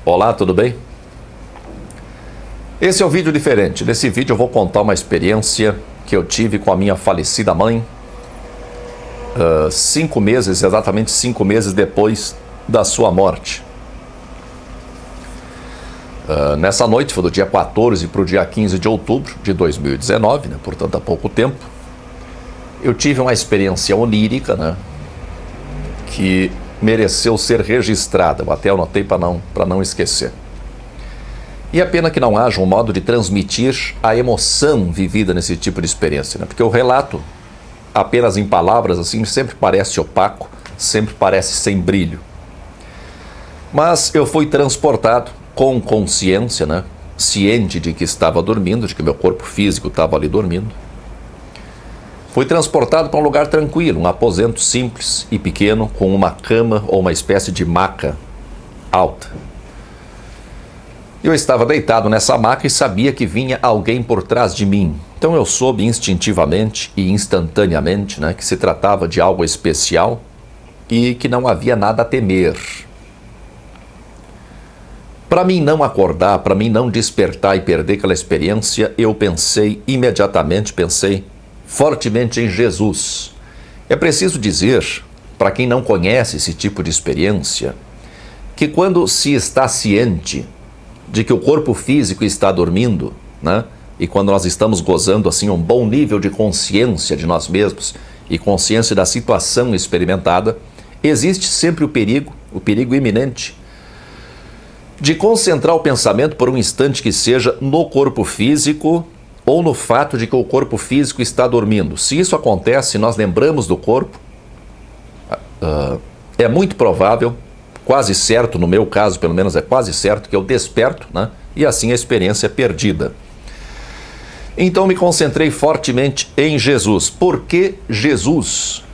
Olá, tudo bem? Esse é um vídeo diferente. Nesse vídeo eu vou contar uma experiência que eu tive com a minha falecida mãe 5 meses, exatamente 5 meses depois da sua morte. Nessa noite, foi do dia 14 para o dia 15 de outubro de 2019, né? Portanto há pouco tempo, eu tive uma experiência onírica, né? Que mereceu ser registrada. Eu até anotei para não esquecer. E é pena que não haja um modo de transmitir a emoção vivida nesse tipo de experiência, né? Porque o relato, apenas em palavras, assim, sempre parece opaco, sempre parece sem brilho. Mas eu fui transportado com consciência, né? Ciente de que estava dormindo, de que meu corpo físico estava ali dormindo. Fui transportado para um lugar tranquilo, um aposento simples e pequeno, com uma cama ou uma espécie de maca alta. Eu estava deitado nessa maca e sabia que vinha alguém por trás de mim. Então eu soube instintivamente e instantaneamente, né, que se tratava de algo especial e que não havia nada a temer. Para mim não acordar, para mim não despertar e perder aquela experiência, eu pensei fortemente em Jesus. É preciso dizer, para quem não conhece esse tipo de experiência, que quando se está ciente de que o corpo físico está dormindo, né? E quando nós estamos gozando assim um bom nível de consciência de nós mesmos e consciência da situação experimentada, existe sempre o perigo iminente de concentrar o pensamento por um instante que seja no corpo físico ou no fato de que o corpo físico está dormindo. Se isso acontece, nós lembramos do corpo, é muito provável, quase certo, no meu caso pelo menos é quase certo, que eu desperto, né? E assim a experiência é perdida. Então me concentrei fortemente em Jesus. Por que Jesus?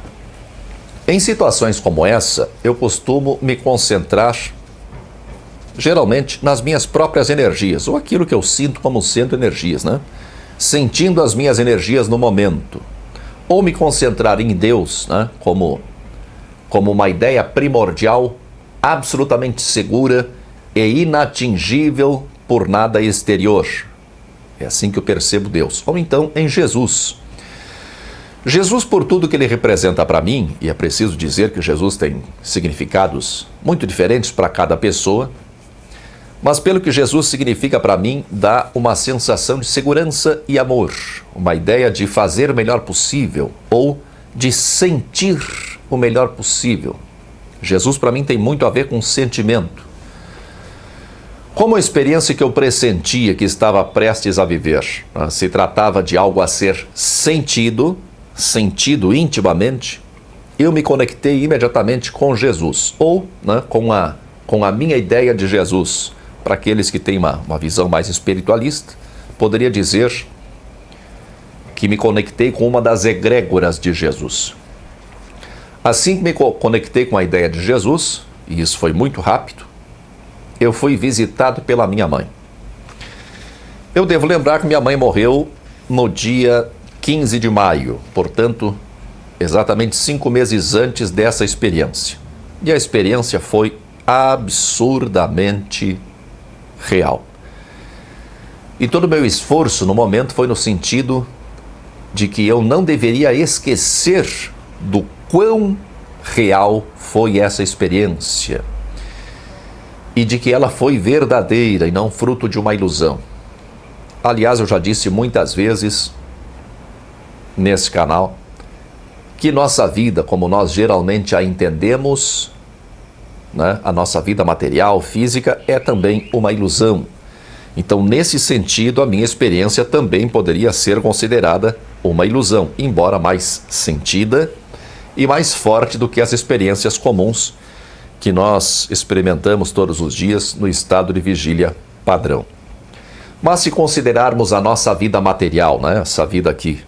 Em situações como essa, eu costumo me concentrar geralmente nas minhas próprias energias, ou aquilo que eu sinto como sendo energias, né? Sentindo as minhas energias no momento. Ou me concentrar em Deus, né? Como uma ideia primordial, absolutamente segura e inatingível por nada exterior. É assim que eu percebo Deus. Ou então em Jesus. Jesus, por tudo que ele representa para mim, e é preciso dizer que Jesus tem significados muito diferentes para cada pessoa, mas pelo que Jesus significa para mim, dá uma sensação de segurança e amor, uma ideia de fazer o melhor possível ou de sentir o melhor possível. Jesus para mim tem muito a ver com sentimento. Como a experiência que eu pressentia que estava prestes a viver, né, se tratava de algo a ser sentido intimamente, eu me conectei imediatamente com Jesus, ou né, com a minha ideia de Jesus. Para aqueles que têm uma visão mais espiritualista, poderia dizer que me conectei com uma das egrégoras de Jesus. Assim que me conectei com a ideia de Jesus, e isso foi muito rápido, eu fui visitado pela minha mãe. Eu devo lembrar que minha mãe morreu no dia 15 de maio, portanto, exatamente 5 meses antes dessa experiência. E a experiência foi absurdamente real. E todo o meu esforço no momento foi no sentido de que eu não deveria esquecer do quão real foi essa experiência e de que ela foi verdadeira e não fruto de uma ilusão. Aliás, eu já disse muitas vezes nesse canal que nossa vida, como nós geralmente a entendemos, né, a nossa vida material, física, é também uma ilusão. Então, nesse sentido, a minha experiência também poderia ser considerada uma ilusão, embora mais sentida e mais forte do que as experiências comuns que nós experimentamos todos os dias no estado de vigília padrão. Mas se considerarmos a nossa vida material, né, essa vida aqui,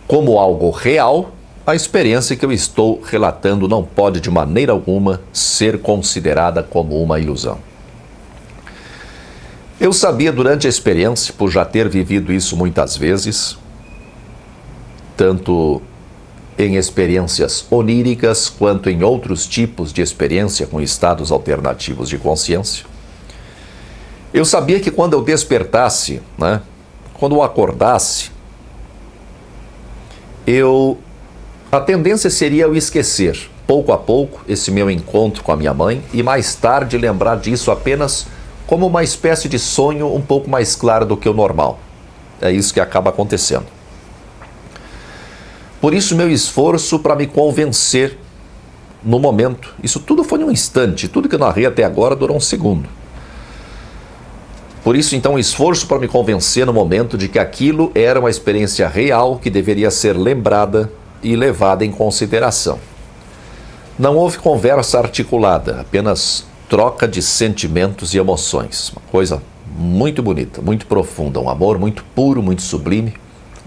como algo real, a experiência que eu estou relatando não pode de maneira alguma ser considerada como uma ilusão. Eu sabia durante a experiência, por já ter vivido isso muitas vezes, tanto em experiências oníricas quanto em outros tipos de experiência com estados alternativos de consciência, Eu sabia que quando eu despertasse, né, quando eu acordasse, a tendência seria eu esquecer, pouco a pouco, esse meu encontro com a minha mãe e mais tarde lembrar disso apenas como uma espécie de sonho um pouco mais claro do que o normal. É isso que acaba acontecendo. Por isso, meu esforço para me convencer no momento. Isso tudo foi num instante, tudo que eu narrei até agora durou um segundo. Por isso, então, o esforço para me convencer no momento de que aquilo era uma experiência real que deveria ser lembrada e levada em consideração. Não houve conversa articulada, apenas troca de sentimentos e emoções. Uma coisa muito bonita, muito profunda, um amor muito puro, muito sublime,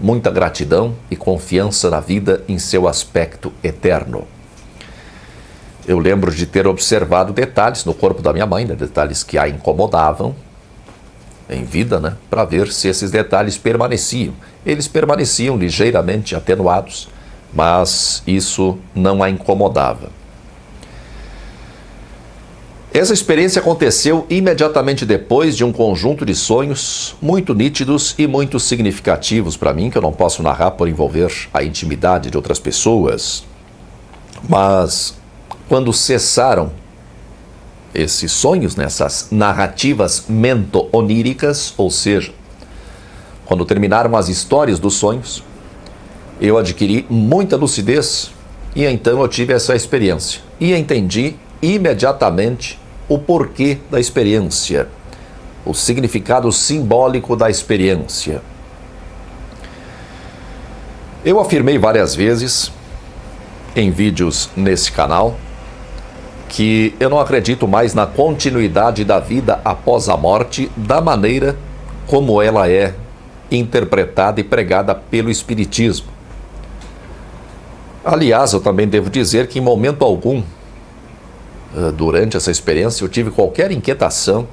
muita gratidão e confiança na vida em seu aspecto eterno. Eu lembro de ter observado detalhes no corpo da minha mãe, né, detalhes que a incomodavam em vida, né, para ver se esses detalhes permaneciam. Eles permaneciam ligeiramente atenuados, mas isso não a incomodava. Essa experiência aconteceu imediatamente depois de um conjunto de sonhos muito nítidos e muito significativos para mim, que eu não posso narrar por envolver a intimidade de outras pessoas. Mas quando cessaram esses sonhos, nessas narrativas mento-oníricas, ou seja, quando terminaram as histórias dos sonhos, eu adquiri muita lucidez e então eu tive essa experiência. E entendi imediatamente o porquê da experiência, o significado simbólico da experiência. Eu afirmei várias vezes em vídeos nesse canal que eu não acredito mais na continuidade da vida após a morte da maneira como ela é interpretada e pregada pelo Espiritismo. Aliás, eu também devo dizer que em momento algum, durante essa experiência, eu tive qualquer inquietação,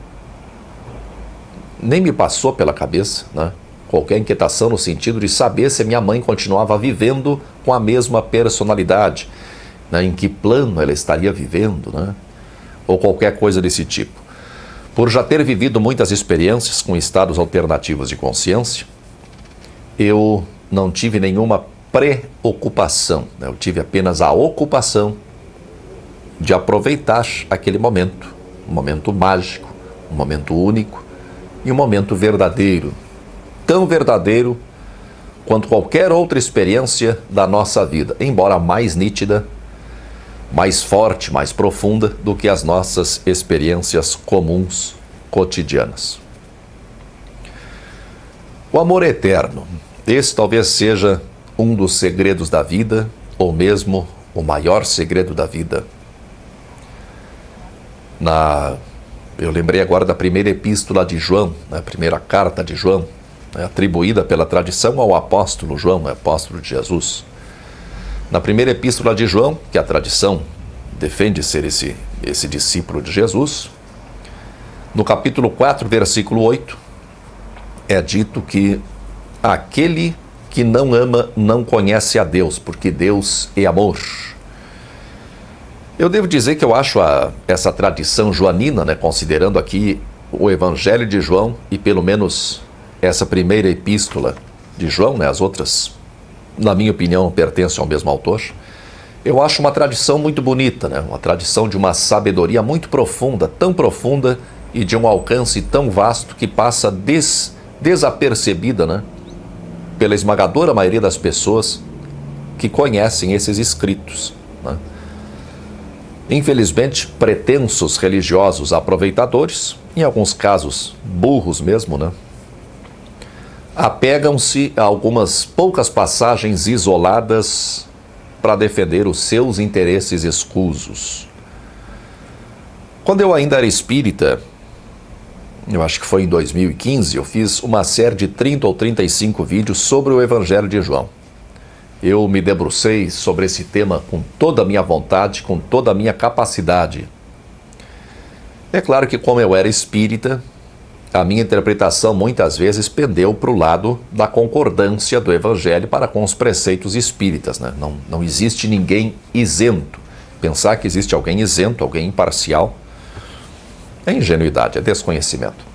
nem me passou pela cabeça, né? Qualquer inquietação no sentido de saber se a minha mãe continuava vivendo com a mesma personalidade, né, em que plano ela estaria vivendo, né, ou qualquer coisa desse tipo. Por já ter vivido muitas experiências com estados alternativos de consciência, eu não tive nenhuma preocupação, né, eu tive apenas a ocupação de aproveitar aquele momento, um momento mágico, um momento único e um momento verdadeiro, tão verdadeiro quanto qualquer outra experiência da nossa vida, embora mais nítida, mais forte, mais profunda do que as nossas experiências comuns, cotidianas. O amor eterno, esse talvez seja um dos segredos da vida, ou mesmo o maior segredo da vida. Eu lembrei agora da primeira epístola de João, a primeira carta de João, atribuída pela tradição ao apóstolo João, apóstolo de Jesus. Na primeira epístola de João, que a tradição defende ser esse discípulo de Jesus, no capítulo 4, versículo 8, é dito que aquele que não ama não conhece a Deus, porque Deus é amor. Eu devo dizer que eu acho essa tradição joanina, né, considerando aqui o Evangelho de João e pelo menos essa primeira epístola de João, né, as outras, na minha opinião, pertencem ao mesmo autor. Eu acho uma tradição muito bonita, né? Uma tradição de uma sabedoria muito profunda, tão profunda e de um alcance tão vasto que passa desapercebida, né, pela esmagadora maioria das pessoas que conhecem esses escritos, né? Infelizmente, pretensos religiosos aproveitadores, em alguns casos burros mesmo, né, apegam-se a algumas poucas passagens isoladas para defender os seus interesses escusos. Quando eu ainda era espírita, eu acho que foi em 2015, eu fiz uma série de 30 ou 35 vídeos sobre o Evangelho de João. Eu me debrucei sobre esse tema com toda a minha vontade, com toda a minha capacidade. É claro que, como eu era espírita, a minha interpretação muitas vezes pendeu para o lado da concordância do Evangelho para com os preceitos espíritas, né? Não existe ninguém isento. Pensar que existe alguém isento, alguém imparcial, é ingenuidade, é desconhecimento.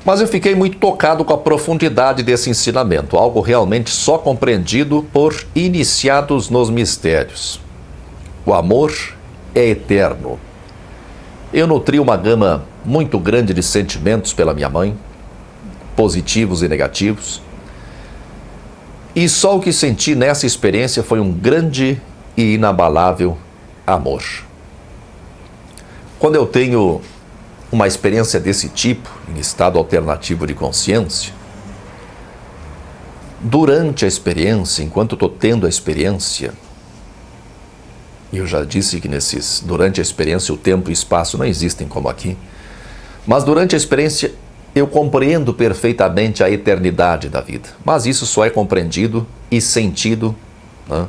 Mas eu fiquei muito tocado com a profundidade desse ensinamento, algo realmente só compreendido por iniciados nos mistérios. O amor é eterno. Eu nutri uma gama muito grande de sentimentos pela minha mãe, positivos e negativos. E só o que senti nessa experiência foi um grande e inabalável amor. Quando eu tenho uma experiência desse tipo, em estado alternativo de consciência, durante a experiência, enquanto estou tendo a experiência, e eu já disse que durante a experiência o tempo e espaço não existem como aqui, mas durante a experiência eu compreendo perfeitamente a eternidade da vida. Mas isso só é compreendido e sentido, né,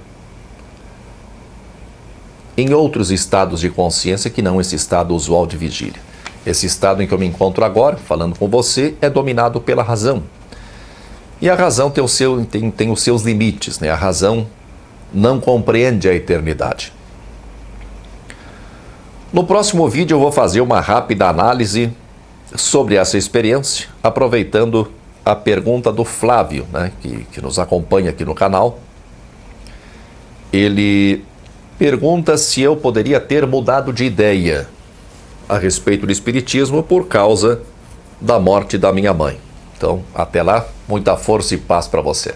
em outros estados de consciência que não esse estado usual de vigília. Esse estado em que eu me encontro agora, falando com você, é dominado pela razão. E a razão tem os seus limites, né? A razão não compreende a eternidade. No próximo vídeo eu vou fazer uma rápida análise sobre essa experiência, aproveitando a pergunta do Flávio, né, que nos acompanha aqui no canal. Ele pergunta se eu poderia ter mudado de ideia a respeito do espiritismo por causa da morte da minha mãe. Então, até lá, muita força e paz para você.